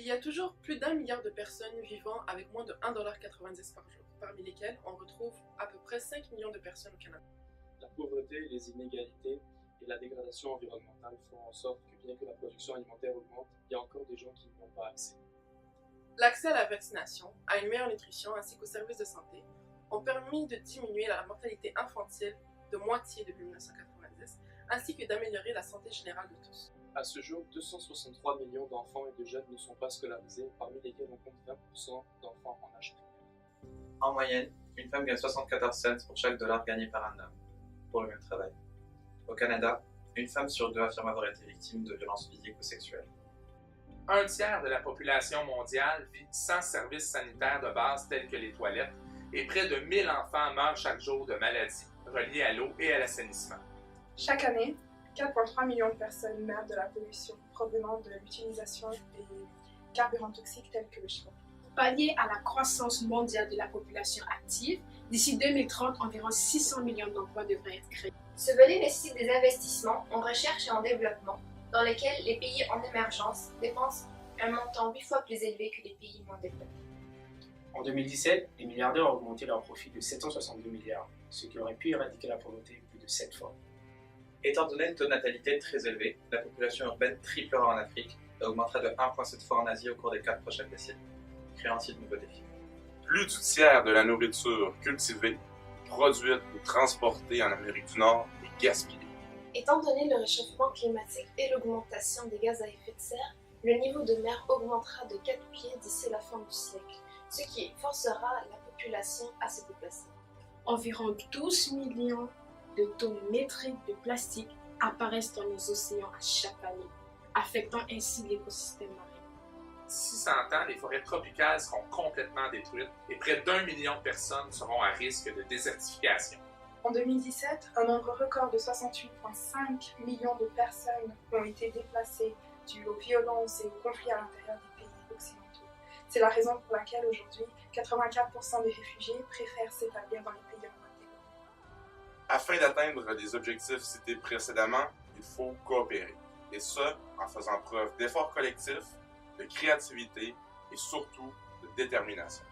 Il y a toujours plus d'1 milliard de personnes vivant avec moins de 1,90$ par jour, parmi lesquelles on retrouve à peu près 5 millions de personnes au Canada. La pauvreté, les inégalités et la dégradation environnementale font en sorte que bien que la production alimentaire augmente, il y a encore des gens qui n'y ont pas accès. L'accès à la vaccination, à une meilleure nutrition ainsi qu'aux services de santé ont permis de diminuer la mortalité infantile de moitié depuis 1990, ainsi que d'améliorer la santé générale de tous. À ce jour, 263 millions d'enfants et de jeunes ne sont pas scolarisés, parmi lesquels on compte 20% d'enfants en âge primaire. En moyenne, une femme gagne 74 cents pour chaque dollar gagné par un homme pour le même travail. Au Canada, une femme sur deux affirme avoir été victime de violences physiques ou sexuelles. Un tiers de la population mondiale vit sans services sanitaires de base tels que les toilettes et près de 1000 enfants meurent chaque jour de maladies reliées à l'eau et à l'assainissement. Chaque année, 4,3 millions de personnes meurent de la pollution provenant de l'utilisation des carburants toxiques tels que le charbon. Pour pallier à la croissance mondiale de la population active, d'ici 2030, environ 600 millions d'emplois devraient être créés. Ce volet nécessite des investissements en recherche et en développement, dans lesquels les pays en émergence dépensent un montant 8 fois plus élevé que les pays moins développés. En 2017, les milliardaires ont augmenté leur profit de 762 milliards, ce qui aurait pu éradiquer la pauvreté plus de 7 fois. Étant donné le taux de natalité très élevé, la population urbaine triplera en Afrique et augmentera de 1,7 fois en Asie au cours des 4 prochaines décennies, créant ainsi de nouveaux défis. Plus du tiers de la nourriture cultivée, produite ou transportée en Amérique du Nord est gaspillée. Étant donné le réchauffement climatique et l'augmentation des gaz à effet de serre, le niveau de mer augmentera de 4 pieds d'ici la fin du siècle, ce qui forcera la population à se déplacer. Environ 12 millions de tonnes métriques de plastique apparaissent dans nos océans à chaque année, affectant ainsi l'écosystème marin. D'ici 100 ans, les forêts tropicales seront complètement détruites et près d'1 million de personnes seront à risque de désertification. En 2017, un nombre record de 68,5 millions de personnes ont été déplacées dû aux violences et aux conflits à l'intérieur des pays occidentaux. C'est la raison pour laquelle aujourd'hui, 84% des réfugiés préfèrent s'établir dans les pays en voie de développement. Afin d'atteindre les objectifs cités précédemment, il faut coopérer. Et ce, en faisant preuve d'efforts collectifs, de créativité et surtout de détermination.